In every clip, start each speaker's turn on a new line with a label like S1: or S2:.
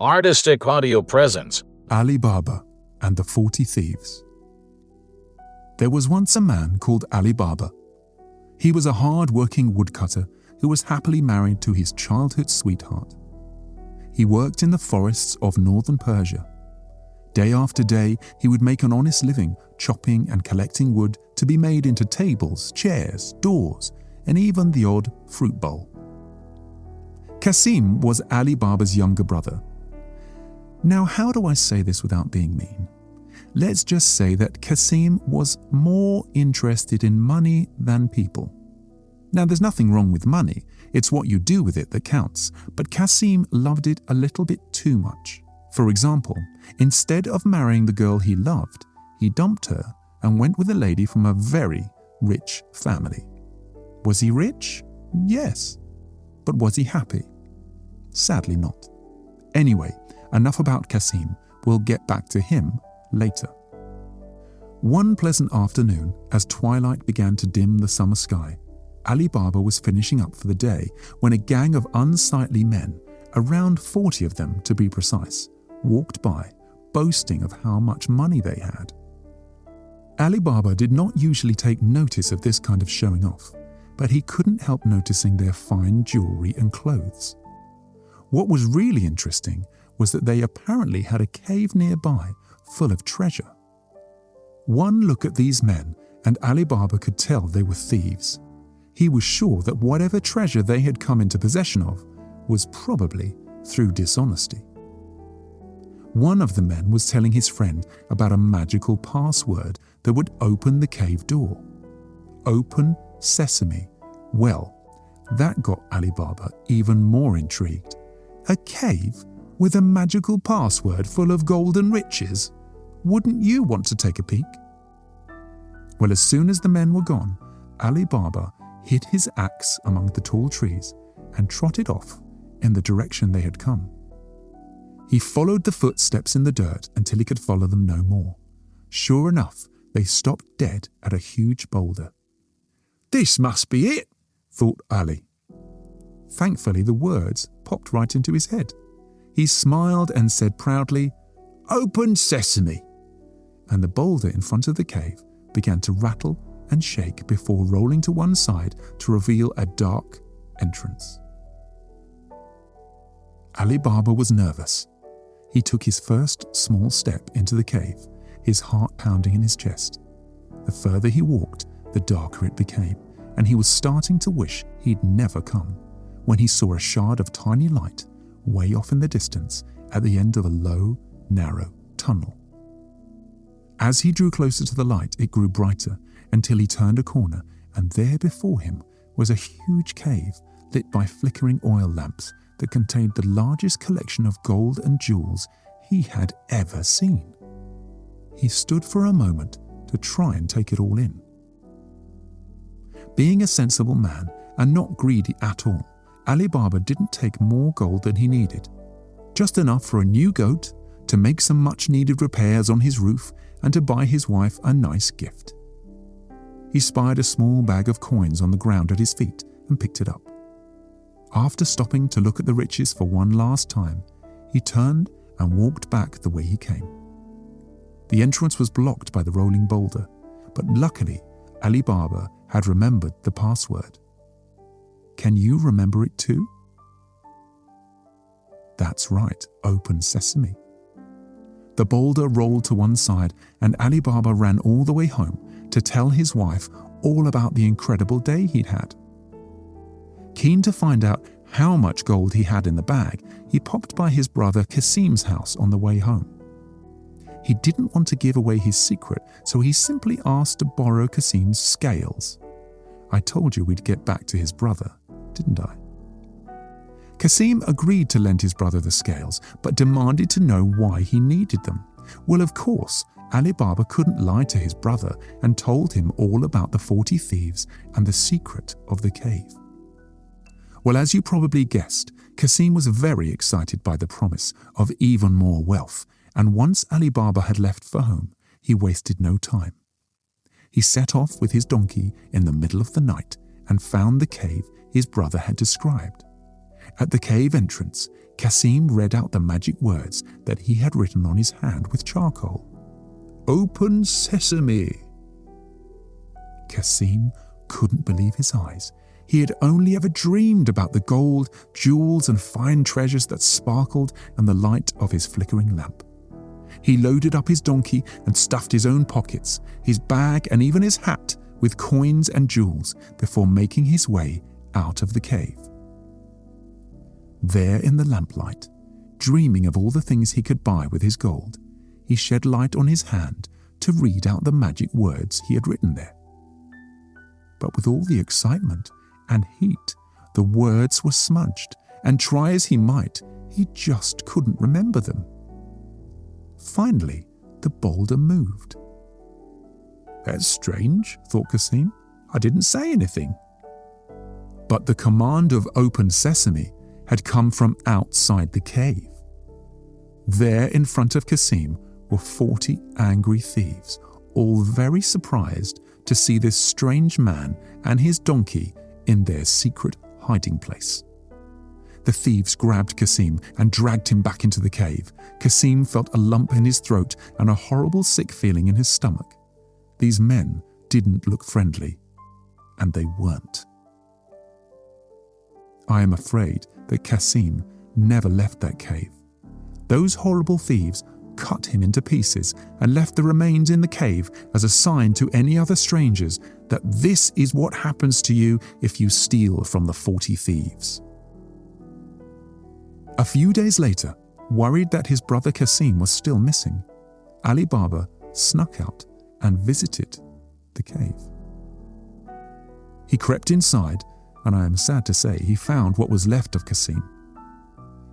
S1: Artistic audio presence.
S2: Ali Baba and the 40 Thieves. There was once a man called Ali Baba. He was a hard-working woodcutter who was happily married to his childhood sweetheart. He worked in the forests of northern Persia. Day after day, he would make an honest living chopping and collecting wood to be made into tables, chairs, doors, and even the odd fruit bowl. Kasim was Ali Baba's younger brother. Now, how do I say this without being mean? Let's just say that Kasim was more interested in money than people. Now, there's nothing wrong with money. It's what you do with it that counts. But Kasim loved it a little bit too much. For example, instead of marrying the girl he loved, he dumped her and went with a lady from a very rich family. Was he rich? Yes. But was he happy? Sadly not. Anyway, enough about Kasim. We'll get back to him later. One pleasant afternoon, as twilight began to dim the summer sky, Ali Baba was finishing up for the day when a gang of unsightly men, around 40 of them to be precise, walked by, boasting of how much money they had. Ali Baba did not usually take notice of this kind of showing off, but he couldn't help noticing their fine jewelry and clothes. What was really interesting was that they apparently had a cave nearby full of treasure. One look at these men and Ali Baba could tell they were thieves. He was sure that whatever treasure they had come into possession of was probably through dishonesty. One of the men was telling his friend about a magical password that would open the cave door. Open sesame. Well, that got Ali Baba even more intrigued. A cave with a magical password full of golden riches? Wouldn't you want to take a peek? Well, as soon as the men were gone, Ali Baba hid his axe among the tall trees and trotted off in the direction they had come. He followed the footsteps in the dirt until he could follow them no more. Sure enough, they stopped dead at a huge boulder. "This must be it," thought Ali. Thankfully, the words popped right into his head. He smiled and said proudly, "Open sesame," and the boulder in front of the cave began to rattle and shake before rolling to one side to reveal a dark entrance. Ali Baba was nervous. He took his first small step into the cave, his heart pounding in his chest. The further he walked, the darker it became, and he was starting to wish he'd never come, when he saw a shard of tiny light way off in the distance at the end of a low, narrow tunnel. As he drew closer to the light, it grew brighter until he turned a corner, and there before him was a huge cave lit by flickering oil lamps that contained the largest collection of gold and jewels he had ever seen. He stood for a moment to try and take it all in. Being a sensible man and not greedy at all, Ali Baba didn't take more gold than he needed, just enough for a new goat, to make some much-needed repairs on his roof, and to buy his wife a nice gift. He spied a small bag of coins on the ground at his feet and picked it up. After stopping to look at the riches for one last time, he turned and walked back the way he came. The entrance was blocked by the rolling boulder, but luckily Ali Baba had remembered the password. Can you remember it too? That's right, open sesame. The boulder rolled to one side and Ali Baba ran all the way home to tell his wife all about the incredible day he'd had. Keen to find out how much gold he had in the bag, he popped by his brother Kasim's house on the way home. He didn't want to give away his secret, so he simply asked to borrow Kasim's scales. I told you we'd get back to his brother, didn't I? Kasim agreed to lend his brother the scales, but demanded to know why he needed them. Well, of course, Ali Baba couldn't lie to his brother and told him all about the 40 thieves and the secret of the cave. Well, as you probably guessed, Kasim was very excited by the promise of even more wealth, and once Ali Baba had left for home, he wasted no time. He set off with his donkey in the middle of the night and found the cave his brother had described. At the cave entrance, Kasim read out the magic words that he had written on his hand with charcoal. "Open sesame." Kasim couldn't believe his eyes. He had only ever dreamed about the gold, jewels and fine treasures that sparkled in the light of his flickering lamp. He loaded up his donkey and stuffed his own pockets, his bag and even his hat with coins and jewels before making his way out of the cave. There in the lamplight, dreaming of all the things he could buy with his gold, he shed light on his hand to read out the magic words he had written there. But with all the excitement and heat, the words were smudged, and try as he might, he just couldn't remember them. Finally, the boulder moved. "That's strange," thought Kasim. "I didn't say anything." But the command of "Open Sesame" had come from outside the cave. There in front of Kasim were 40 angry thieves, all very surprised to see this strange man and his donkey in their secret hiding place. The thieves grabbed Kasim and dragged him back into the cave. Kasim felt a lump in his throat and a horrible sick feeling in his stomach. These men didn't look friendly, and they weren't. I am afraid that Kasim never left that cave. Those horrible thieves cut him into pieces and left the remains in the cave as a sign to any other strangers that this is what happens to you if you steal from the 40 thieves. A few days later, worried that his brother Kasim was still missing, Ali Baba snuck out and visited the cave. He crept inside, and I am sad to say he found what was left of Kasim.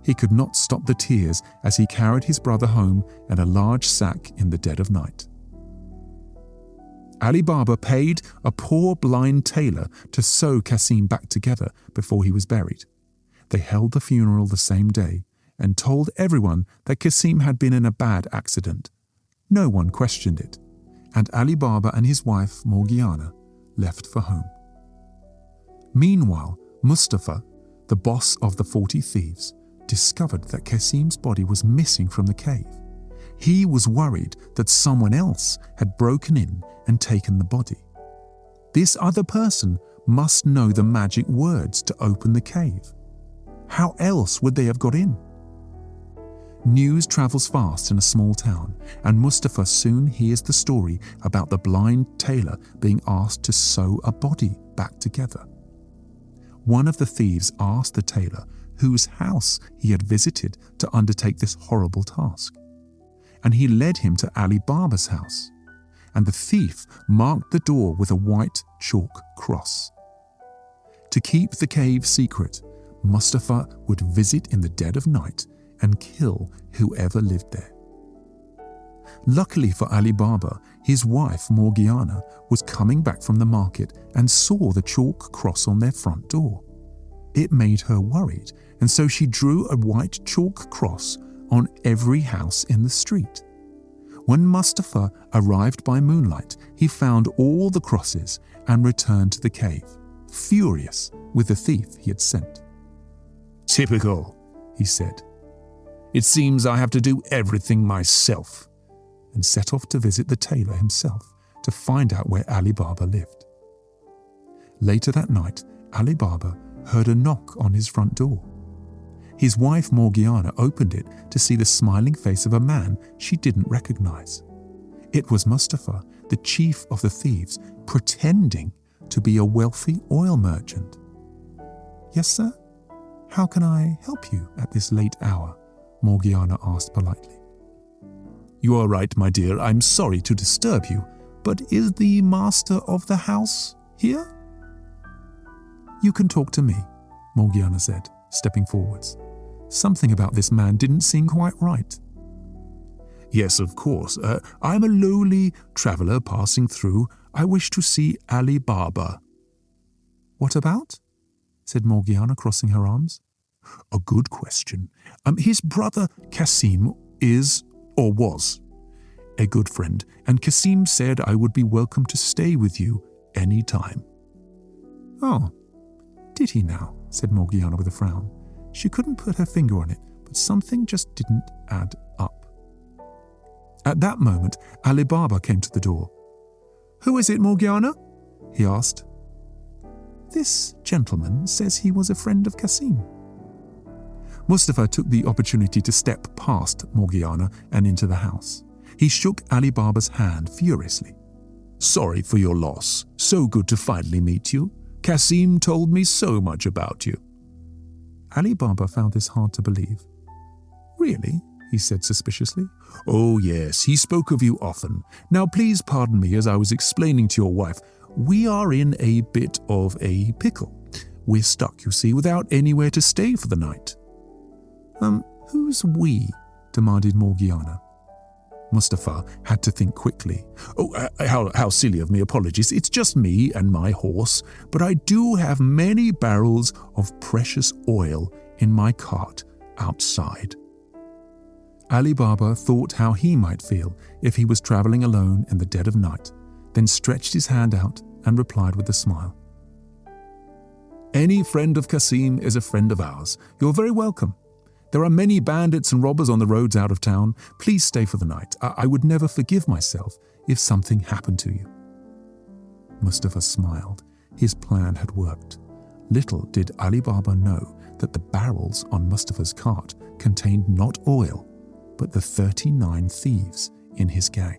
S2: He could not stop the tears as he carried his brother home in a large sack in the dead of night. Ali Baba paid a poor blind tailor to sew Kasim back together before he was buried. They held the funeral the same day and told everyone that Kasim had been in a bad accident. No one questioned it, and Ali Baba and his wife Morgiana left for home. Meanwhile, Mustafa, the boss of the 40 thieves, discovered that Kasim's body was missing from the cave. He was worried that someone else had broken in and taken the body. This other person must know the magic words to open the cave. How else would they have got in? News travels fast in a small town, and Mustafa soon hears the story about the blind tailor being asked to sew a body back together. One of the thieves asked the tailor whose house he had visited to undertake this horrible task, and he led him to Ali Baba's house, and the thief marked the door with a white chalk cross. To keep the cave secret, Mustafa would visit in the dead of night and kill whoever lived there. Luckily for Ali Baba, his wife Morgiana was coming back from the market and saw the chalk cross on their front door. It made her worried, and so she drew a white chalk cross on every house in the street. When Mustafa arrived by moonlight, he found all the crosses and returned to the cave, furious with the thief he had sent. "Typical," he said. "It seems I have to do everything myself," and set off to visit the tailor himself to find out where Ali Baba lived. Later that night, Ali Baba heard a knock on his front door. His wife Morgiana opened it to see the smiling face of a man she didn't recognize. It was Mustafa, the chief of the thieves, pretending to be a wealthy oil merchant. "Yes, sir? How can I help you at this late hour?" Morgiana asked politely. "You are right, my dear. I'm sorry to disturb you, but is the master of the house here?" "You can talk to me," Morgiana said, stepping forwards. Something about this man didn't seem quite right. "Yes, of course. I'm a lowly traveller passing through. I wish to see Ali Baba." "What about?" said Morgiana, crossing her arms. "A good question. His brother Kasim is, or was, a good friend, and Kasim said I would be welcome to stay with you any time." "Oh, did he now?" said Morgiana with a frown. She couldn't put her finger on it, but something just didn't add up. At that moment, Ali Baba came to the door. "Who is it, Morgiana?" he asked. "This gentleman says he was a friend of Kasim." Mustafa took the opportunity to step past Morgiana and into the house. He shook Ali Baba's hand furiously. "Sorry for your loss. So good to finally meet you. Kasim told me so much about you." Ali Baba found this hard to believe. "Really?" he said suspiciously. "Oh yes, he spoke of you often. Now please pardon me as I was explaining to your wife. We are in a bit of a pickle. We're stuck, you see, without anywhere to stay for the night." Who's we?" demanded Morgiana. Mustafa had to think quickly. How silly of me, apologies. It's just me and my horse, but I do have many barrels of precious oil in my cart outside." Ali Baba thought how he might feel if he was travelling alone in the dead of night, then stretched his hand out and replied with a smile. "Any friend of Kasim is a friend of ours. You're very welcome. There are many bandits and robbers on the roads out of town. Please stay for the night. I would never forgive myself if something happened to you." Mustafa smiled. His plan had worked. Little did Ali Baba know that the barrels on Mustafa's cart contained not oil, but the 39 thieves in his gang.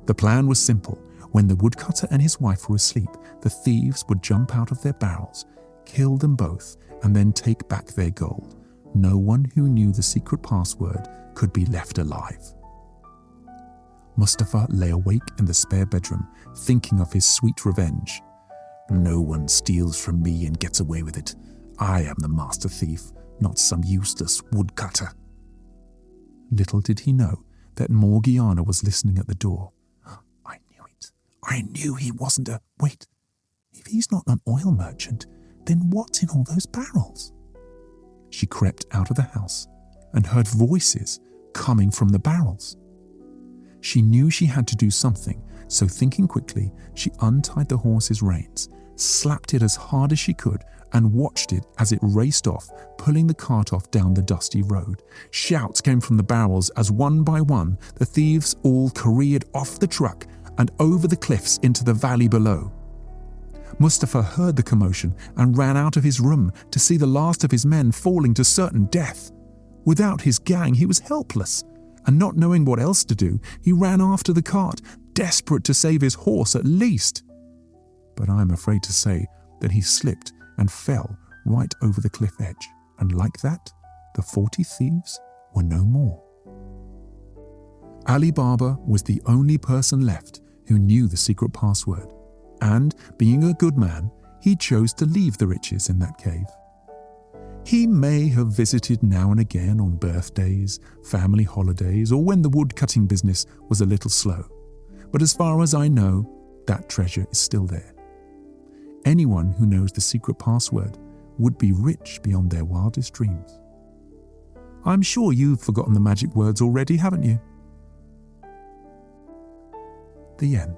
S2: The plan was simple. When the woodcutter and his wife were asleep, the thieves would jump out of their barrels, kill them both, and then take back their gold. No one who knew the secret password could be left alive. Mustafa lay awake in the spare bedroom, thinking of his sweet revenge. "No one steals from me and gets away with it. I am the master thief, not some useless woodcutter." Little did he know that Morgiana was listening at the door. "I knew it. I knew he wasn't a... Wait, if he's not an oil merchant, then what's in all those barrels?" She crept out of the house and heard voices coming from the barrels. She knew she had to do something, so thinking quickly, she untied the horse's reins, slapped it as hard as she could, and watched it as it raced off, pulling the cart off down the dusty road. Shouts came from the barrels as one by one the thieves all careered off the truck and over the cliffs into the valley below. Mustafa heard the commotion and ran out of his room to see the last of his men falling to certain death. Without his gang, he was helpless, and not knowing what else to do, he ran after the cart, desperate to save his horse at least. But I am afraid to say that he slipped and fell right over the cliff edge, and like that, the 40 thieves were no more. Ali Baba was the only person left who knew the secret password, and, being a good man, he chose to leave the riches in that cave. He may have visited now and again on birthdays, family holidays, or when the wood-cutting business was a little slow, but as far as I know, that treasure is still there. Anyone who knows the secret password would be rich beyond their wildest dreams. I'm sure you've forgotten the magic words already, haven't you? The end.